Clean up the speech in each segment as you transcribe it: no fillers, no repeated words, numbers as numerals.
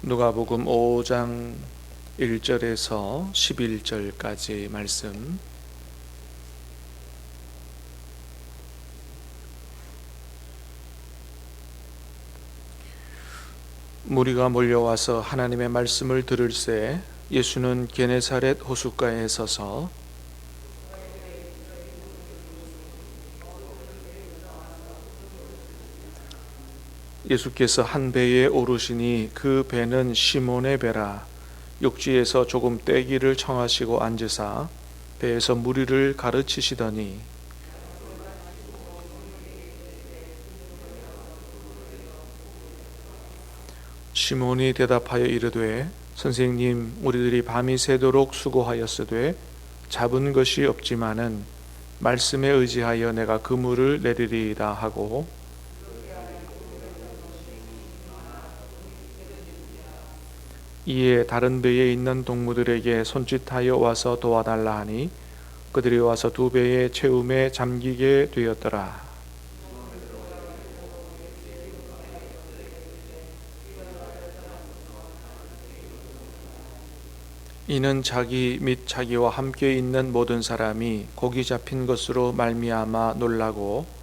누가복음 5장 1절에서 11절까지 말씀. 무리가 몰려와서 하나님의 말씀을 들을새 예수는 게네사렛 호숫가에 서서 예수께서 한 배에 오르시니 그 배는 시몬의 배라. 육지에서 조금 떼기를 청하시고 앉으사 배에서 무리를 가르치시더니 시몬이 대답하여 이르되 선생님, 우리들이 밤이 새도록 수고하였으되 잡은 것이 없지만은 말씀에 의지하여 내가 그물을 내리리이다 하고 이에 다른 배에 있는 동무들에게 손짓하여 와서 도와달라 하니 그들이 와서 두 배의 채움에 잠기게 되었더라. 이는 자기 및 자기와 함께 있는 모든 사람이 고기 잡힌 것으로 말미암아 놀라고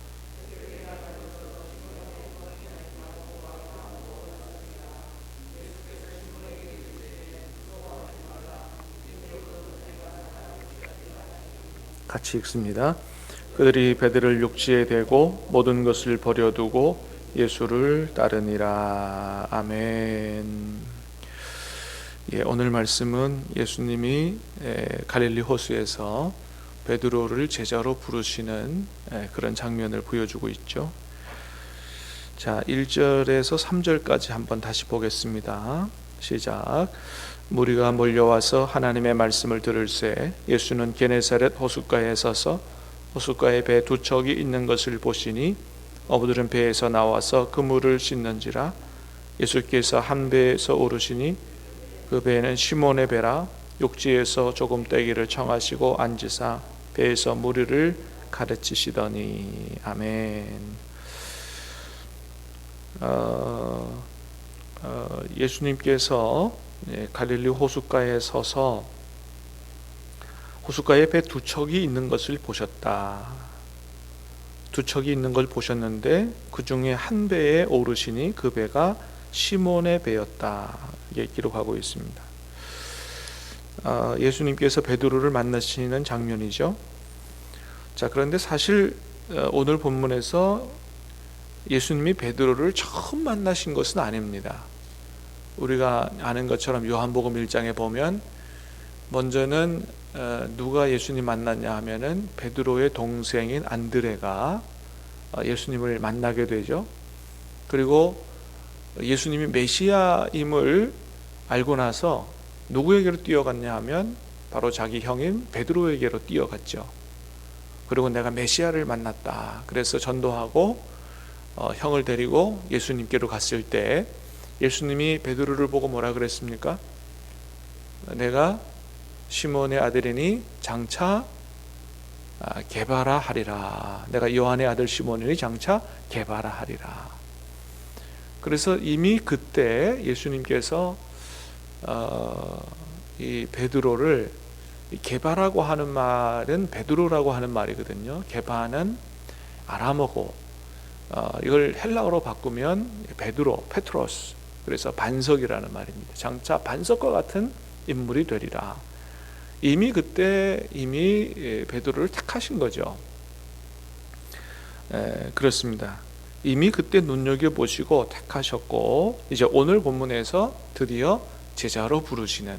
같이 읽습니다. 그들이 배들을 육지에 대고 모든 것을 버려두고 예수를 따르니라. 아멘. 오늘 말씀은 예수님이 갈릴리 호수에서 베드로를 제자로 부르시는 그런 장면을 보여주고 있죠. 자, 1절에서 3절까지 한번 다시 보겠습니다. 시작. 무리가 몰려와서 하나님의 말씀을 들을새 예수는 게네사렛 호숫가에 서서 호숫가에 배 두 척이 있는 것을 보시니 어부들은 배에서 나와서 그물을 씻는지라. 예수께서 한 배에서 오르시니 그 배는 시몬의 배라. 육지에서 조금 떼기를 청하시고 앉으사 배에서 무리를 가르치시더니. 아멘. 예수님께서 갈릴리 호숫가에 서서 호숫가에 배 두 척이 있는 것을 보셨다. 두 척이 있는 걸 보셨는데 그 중에 한 배에 오르시니 그 배가 시몬의 배였다. 이게 기록하고 있습니다. 예수님께서 베드로를 만나시는 장면이죠. 자, 그런데 사실 오늘 본문에서 예수님이 베드로를 처음 만나신 것은 아닙니다. 우리가 아는 것처럼 요한복음 1장에 보면 먼저는 누가 예수님 만났냐 하면은 베드로의 동생인 안드레가 예수님을 만나게 되죠. 그리고 예수님이 메시아임을 알고 나서 누구에게로 뛰어갔냐 하면 바로 자기 형인 베드로에게로 뛰어갔죠. 그리고 내가 메시아를 만났다. 그래서 전도하고 형을 데리고 예수님께로 갔을 때 예수님이 베드로를 보고 뭐라 그랬습니까? 내가 시몬의 아들이니 장차 게바라 하리라. 내가 요한의 아들 시몬이니 장차 게바라 하리라. 그래서 이미 그때 예수님께서 이 베드로를 게바라고 하는 말은 베드로라고 하는 말이거든요. 게바는 아람어고 이걸 헬라어로 바꾸면 베드로, 페트로스. 그래서 반석이라는 말입니다. 장차 반석과 같은 인물이 되리라. 이미 그때 베드로를 택하신 거죠. 그렇습니다. 이미 그때 눈여겨보시고 택하셨고 이제 오늘 본문에서 드디어 제자로 부르시는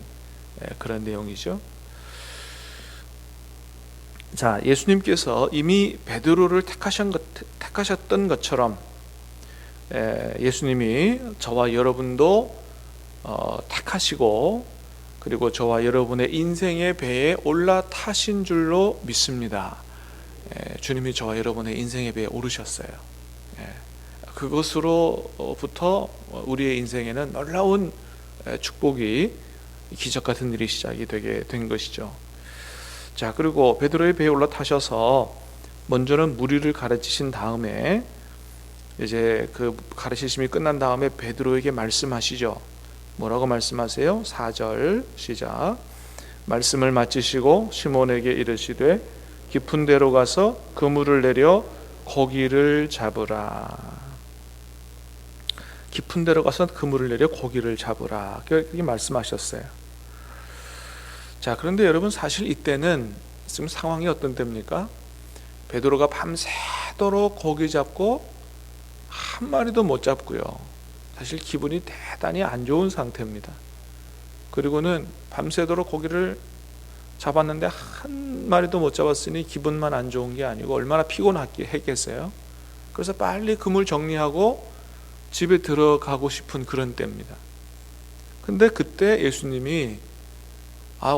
그런 내용이죠. 자, 예수님께서 이미 베드로를 택하셨던 것처럼 예수님이 저와 여러분도 택하시고 그리고 저와 여러분의 인생의 배에 올라타신 줄로 믿습니다. 주님이 저와 여러분의 인생의 배에 오르셨어요. 그것으로부터 우리의 인생에는 놀라운 축복이 기적 같은 일이 시작이 되게 된 것이죠. 자, 그리고 베드로의 배에 올라타셔서 먼저는 무리를 가르치신 다음에 이제 그 가르치심이 끝난 다음에 베드로에게 말씀하시죠. 뭐라고 말씀하세요? 4절 시작. 말씀을 마치시고 시몬에게 이르시되 깊은 데로 가서 그물을 내려 고기를 잡으라. 깊은 데로 가서 그물을 내려 고기를 잡으라. 그렇게 말씀하셨어요. 자, 그런데 여러분 사실 이때는 지금 상황이 어떤 때입니까? 베드로가 밤새도록 고기 잡고 한 마리도 못 잡고요. 사실 기분이 대단히 안 좋은 상태입니다. 그리고는 밤새도록 고기를 잡았는데 한 마리도 못 잡았으니 기분만 안 좋은 게 아니고 얼마나 피곤했겠어요. 그래서 빨리 그물 정리하고 집에 들어가고 싶은 그런 때입니다. 근데 그때 예수님이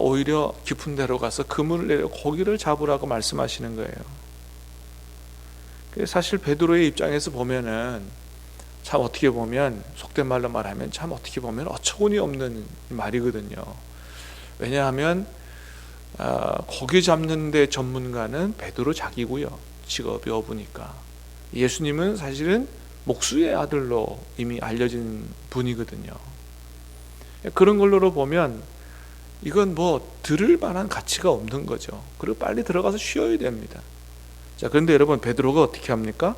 오히려 깊은 데로 가서 그물을 내려 고기를 잡으라고 말씀하시는 거예요. 사실 베드로의 입장에서 보면은 참 어떻게 보면 속된 말로 말하면 참 어떻게 보면 어처구니 없는 말이거든요. 왜냐하면 고기 잡는 데 전문가는 베드로 자기고요. 직업이 어부니까. 예수님은 사실은 목수의 아들로 이미 알려진 분이거든요. 그런 걸로 보면 이건 뭐 들을 만한 가치가 없는 거죠. 그리고 빨리 들어가서 쉬어야 됩니다. 자, 그런데 여러분 베드로가 어떻게 합니까?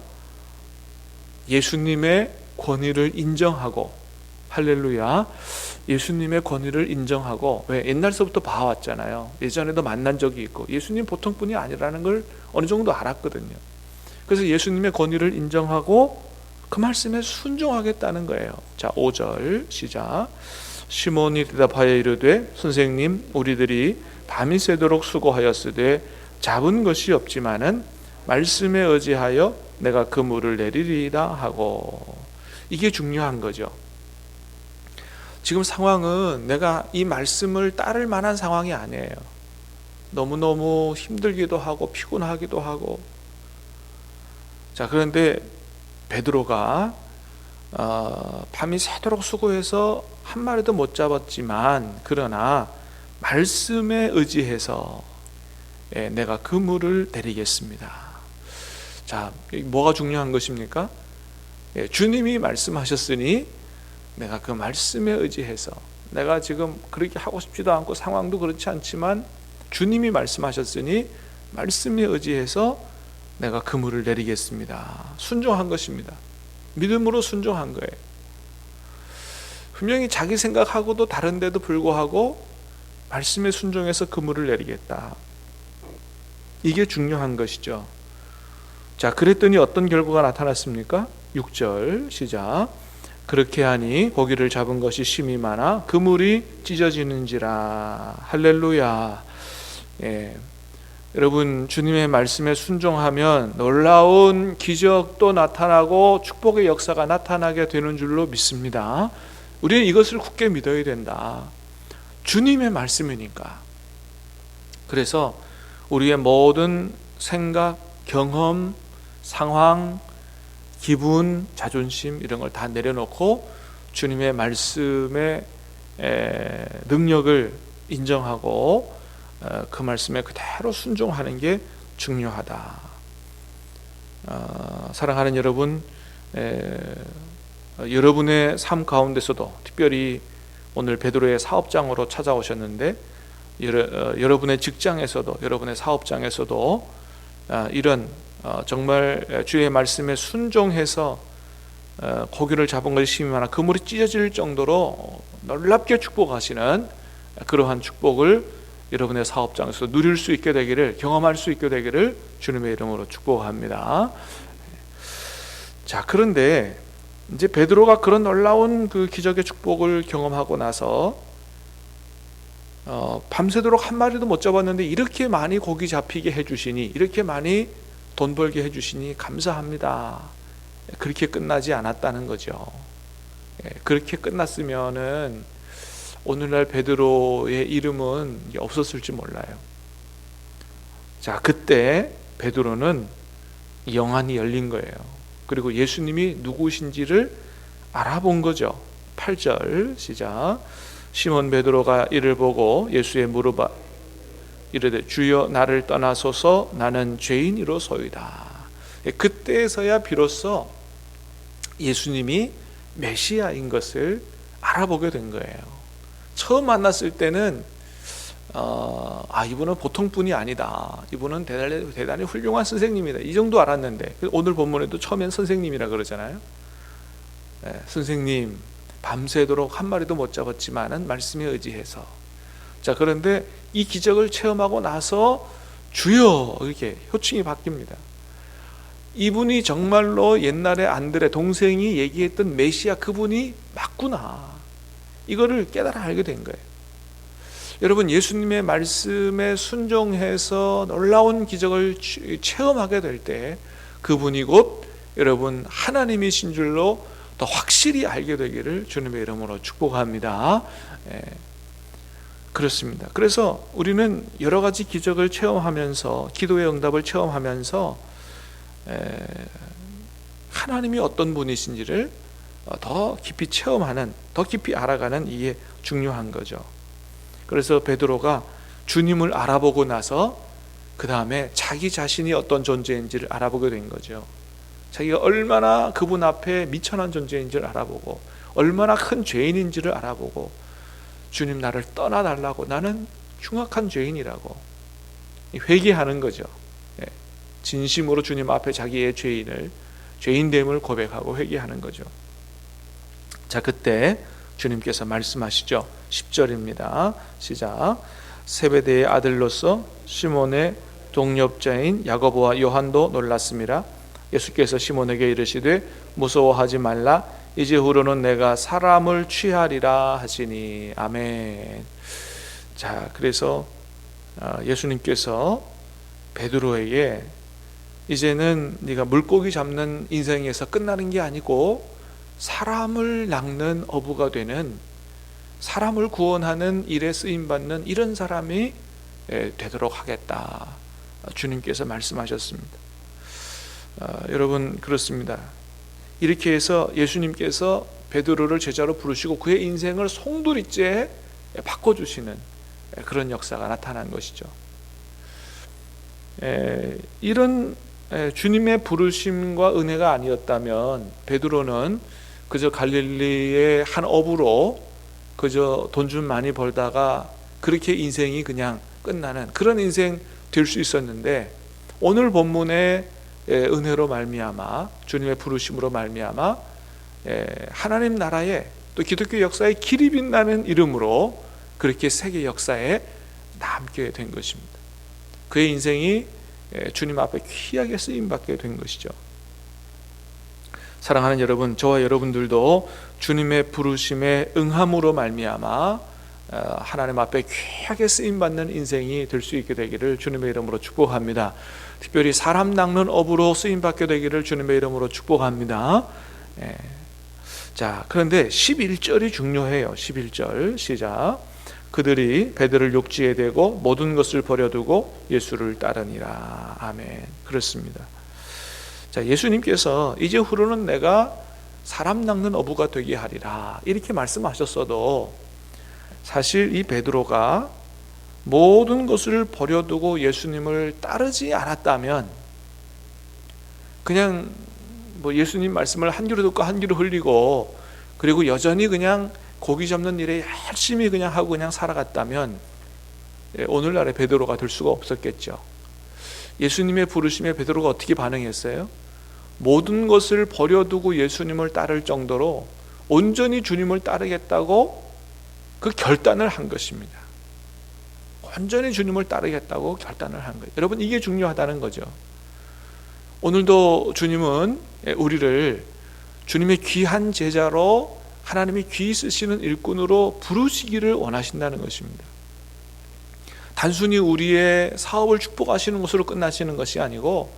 예수님의 권위를 인정하고, 할렐루야, 예수님의 권위를 인정하고, 왜? 옛날서부터 봐왔잖아요. 예전에도 만난 적이 있고 예수님 보통 분이 아니라는 걸 어느 정도 알았거든요. 그래서 예수님의 권위를 인정하고 그 말씀에 순종하겠다는 거예요. 자, 5절 시작. 시몬이 대답하여 이르되 선생님, 우리들이 밤이 새도록 수고하였으되 잡은 것이 없지만은 말씀에 의지하여 내가 그물을 내리리이다 하고. 이게 중요한 거죠. 지금 상황은 내가 이 말씀을 따를 만한 상황이 아니에요. 너무너무 힘들기도 하고 피곤하기도 하고. 자, 그런데 베드로가 밤이 새도록 수고해서 한 마리도 못 잡았지만 그러나 말씀에 의지해서 내가 그물을 내리겠습니다. 자, 뭐가 중요한 것입니까? 주님이 말씀하셨으니 내가 그 말씀에 의지해서, 내가 지금 그렇게 하고 싶지도 않고 상황도 그렇지 않지만 주님이 말씀하셨으니 말씀에 의지해서 내가 그물을 내리겠습니다. 순종한 것입니다. 믿음으로 순종한 거예요. 분명히 자기 생각하고도 다른데도 불구하고 말씀에 순종해서 그물을 내리겠다. 이게 중요한 것이죠. 자, 그랬더니 어떤 결과가 나타났습니까? 6절 시작. 그렇게 하니 고기를 잡은 것이 심이 많아 그물이 찢어지는지라. 할렐루야. 여러분, 주님의 말씀에 순종하면 놀라운 기적도 나타나고 축복의 역사가 나타나게 되는 줄로 믿습니다. 우리는 이것을 굳게 믿어야 된다. 주님의 말씀이니까. 그래서 우리의 모든 생각, 경험, 상황, 기분, 자존심 이런 걸 다 내려놓고 주님의 말씀의 능력을 인정하고 그 말씀에 그대로 순종하는 게 중요하다. 사랑하는 여러분, 여러분의 삶 가운데서도 특별히 오늘 베드로의 사업장으로 찾아오셨는데 여러분의 직장에서도, 여러분의 사업장에서도 이런 정말 주의 말씀에 순종해서 고기를 잡은 것이 심이 많아 그물이 찢어질 정도로 놀랍게 축복하시는 그러한 축복을 여러분의 사업장에서 누릴 수 있게 되기를, 경험할 수 있게 되기를 주님의 이름으로 축복합니다. 자, 그런데 이제 베드로가 그런 놀라운 그 기적의 축복을 경험하고 나서 밤새도록 한 마리도 못 잡았는데 이렇게 많이 고기 잡히게 해주시니, 이렇게 많이 돈 벌게 해주시니 감사합니다. 그렇게 끝나지 않았다는 거죠. 그렇게 끝났으면은 오늘날 베드로의 이름은 없었을지 몰라요. 자, 그때 베드로는 영안이 열린 거예요. 그리고 예수님이 누구신지를 알아본 거죠. 8절 시작. 시몬 베드로가 이를 보고 예수의 무릎에 이르되 주여 나를 떠나소서 나는 죄인이로소이다. 그때서야 비로소 예수님이 메시아인 것을 알아보게 된 거예요. 처음 만났을 때는 이분은 보통 분이 아니다. 이분은 대단히 훌륭한 선생님이다. 이 정도 알았는데 오늘 본문에도 처음엔 선생님이라 그러잖아요. 선생님 밤새도록 한 마리도 못 잡았지만은 말씀에 의지해서. 자, 그런데 이 기적을 체험하고 나서 주여 이렇게 호칭이 바뀝니다. 이분이 정말로 옛날에 안드레 동생이 얘기했던 메시아 그분이 맞구나. 이거를 깨달아 알게 된 거예요. 여러분, 예수님의 말씀에 순종해서 놀라운 기적을 체험하게 될 때 그분이 곧 여러분 하나님이신 줄로 더 확실히 알게 되기를 주님의 이름으로 축복합니다. 그렇습니다. 그래서 우리는 여러 가지 기적을 체험하면서 기도의 응답을 체험하면서 하나님이 어떤 분이신지를 더 깊이 체험하는, 더 깊이 알아가는 이게 중요한 거죠. 그래서 베드로가 주님을 알아보고 나서 그 다음에 자기 자신이 어떤 존재인지를 알아보게 된 거죠. 자기가 얼마나 그분 앞에 미천한 존재인지를 알아보고 얼마나 큰 죄인인지를 알아보고 주님 나를 떠나달라고, 나는 흉악한 죄인이라고 회개하는 거죠. 진심으로 주님 앞에 자기의 죄인됨을 고백하고 회개하는 거죠. 자, 그때 주님께서 말씀하시죠. 10절입니다. 시작. 세베대의 아들로서 시몬의 동역자인 야고보와 요한도 놀랐습니다. 예수께서 시몬에게 이르시되 무서워하지 말라. 이제 후로는 내가 사람을 취하리라 하시니. 아멘. 자, 그래서 예수님께서 베드로에게 이제는 네가 물고기 잡는 인생에서 끝나는 게 아니고 사람을 낚는 어부가 되는, 사람을 구원하는 일에 쓰임받는 이런 사람이 되도록 하겠다. 주님께서 말씀하셨습니다. 여러분, 그렇습니다. 이렇게 해서 예수님께서 베드로를 제자로 부르시고 그의 인생을 송두리째 바꿔주시는 그런 역사가 나타난 것이죠. 이런 주님의 부르심과 은혜가 아니었다면 베드로는 그저 갈릴리의 한 어부로 그저 돈 좀 많이 벌다가 그렇게 인생이 그냥 끝나는 그런 인생 될 수 있었는데, 오늘 본문의 은혜로 말미암아, 주님의 부르심으로 말미암아 하나님 나라에 또 기독교 역사에 길이 빛나는 이름으로 그렇게 세계 역사에 남게 된 것입니다. 그의 인생이 주님 앞에 귀하게 쓰임받게 된 것이죠. 사랑하는 여러분, 저와 여러분들도 주님의 부르심에 응함으로 말미암아 하나님 앞에 귀하게 쓰임받는 인생이 될 수 있게 되기를 주님의 이름으로 축복합니다. 특별히 사람 낚는 업으로 쓰임받게 되기를 주님의 이름으로 축복합니다. 자, 그런데 11절이 중요해요. 11절 시작. 그들이 베드로를 욕지에 대고 모든 것을 버려두고 예수를 따르니라. 아멘. 그렇습니다. 자, 예수님께서 이제 후로는 내가 사람 낚는 어부가 되게 하리라 이렇게 말씀하셨어도 사실 이 베드로가 모든 것을 버려두고 예수님을 따르지 않았다면, 그냥 예수님 말씀을 한 귀로 듣고 한 귀로 흘리고 그리고 여전히 그냥 고기 잡는 일에 열심히 그냥 하고 그냥 살아갔다면 오늘날의 베드로가 될 수가 없었겠죠. 예수님의 부르심에 베드로가 어떻게 반응했어요? 모든 것을 버려두고 예수님을 따를 정도로 온전히 주님을 따르겠다고 그 결단을 한 것입니다. 완전히 주님을 따르겠다고 결단을 한 거예요. 여러분, 이게 중요하다는 거죠. 오늘도 주님은 우리를 주님의 귀한 제자로 하나님이 귀히 쓰시는 일꾼으로 부르시기를 원하신다는 것입니다. 단순히 우리의 사업을 축복하시는 것으로 끝나시는 것이 아니고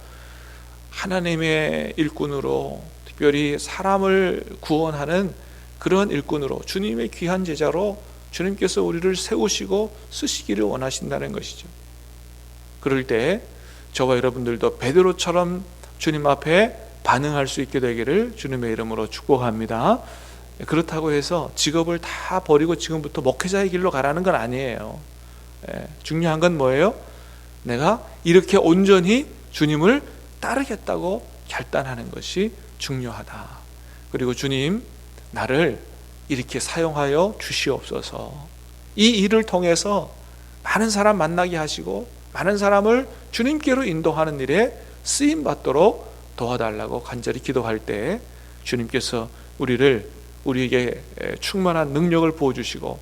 하나님의 일꾼으로, 특별히 사람을 구원하는 그런 일꾼으로, 주님의 귀한 제자로 주님께서 우리를 세우시고 쓰시기를 원하신다는 것이죠. 그럴 때 저와 여러분들도 베드로처럼 주님 앞에 반응할 수 있게 되기를 주님의 이름으로 축복합니다. 그렇다고 해서 직업을 다 버리고 지금부터 목회자의 길로 가라는 건 아니에요. 중요한 건 뭐예요? 내가 이렇게 온전히 주님을 따르겠다고 결단하는 것이 중요하다. 그리고 주님, 나를 이렇게 사용하여 주시옵소서. 이 일을 통해서 많은 사람 만나게 하시고 많은 사람을 주님께로 인도하는 일에 쓰임 받도록 도와달라고 간절히 기도할 때 주님께서 우리에게 충만한 능력을 부어주시고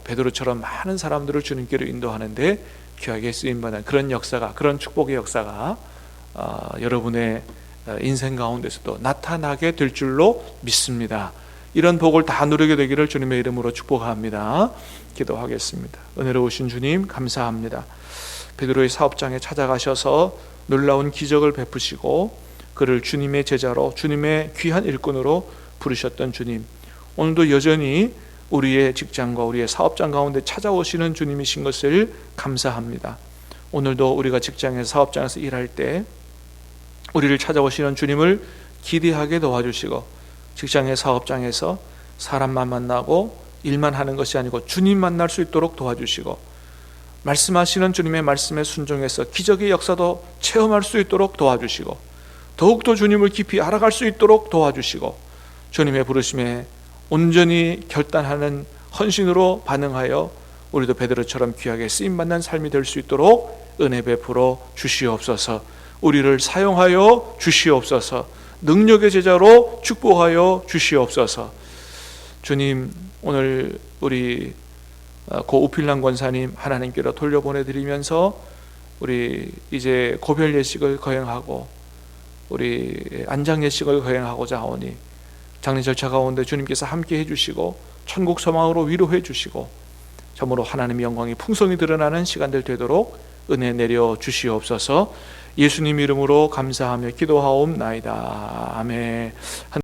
베드로처럼 많은 사람들을 주님께로 인도하는데 귀하게 쓰임받는 그런 역사가, 그런 축복의 역사가 여러분의 인생 가운데서도 나타나게 될 줄로 믿습니다. 이런 복을 다 누리게 되기를 주님의 이름으로 축복합니다. 기도하겠습니다. 은혜로우신 주님 감사합니다. 베드로의 사업장에 찾아가셔서 놀라운 기적을 베푸시고 그를 주님의 제자로, 주님의 귀한 일꾼으로 부르셨던 주님, 오늘도 여전히 우리의 직장과 우리의 사업장 가운데 찾아오시는 주님이신 것을 감사합니다. 오늘도 우리가 직장에서, 사업장에서 일할 때 우리를 찾아오시는 주님을 기대하게 도와주시고, 직장의 사업장에서 사람만 만나고 일만 하는 것이 아니고 주님 만날 수 있도록 도와주시고, 말씀하시는 주님의 말씀에 순종해서 기적의 역사도 체험할 수 있도록 도와주시고, 더욱더 주님을 깊이 알아갈 수 있도록 도와주시고, 주님의 부르심에 온전히 결단하는 헌신으로 반응하여 우리도 베드로처럼 귀하게 쓰임받는 삶이 될 수 있도록 은혜 베풀어 주시옵소서. 우리를 사용하여 주시옵소서. 능력의 제자로 축복하여 주시옵소서. 주님, 오늘 우리 고 우필란 권사님 하나님께로 돌려보내드리면서 우리 이제 고별 예식을 거행하고 우리 안장 예식을 거행하고자 하오니 장례 절차 가운데 주님께서 함께 해주시고 천국 소망으로 위로해 주시고 참으로 하나님의 영광이 풍성히 드러나는 시간들 되도록 은혜 내려 주시옵소서. 예수님 이름으로 감사하며 기도하옵나이다. 아멘.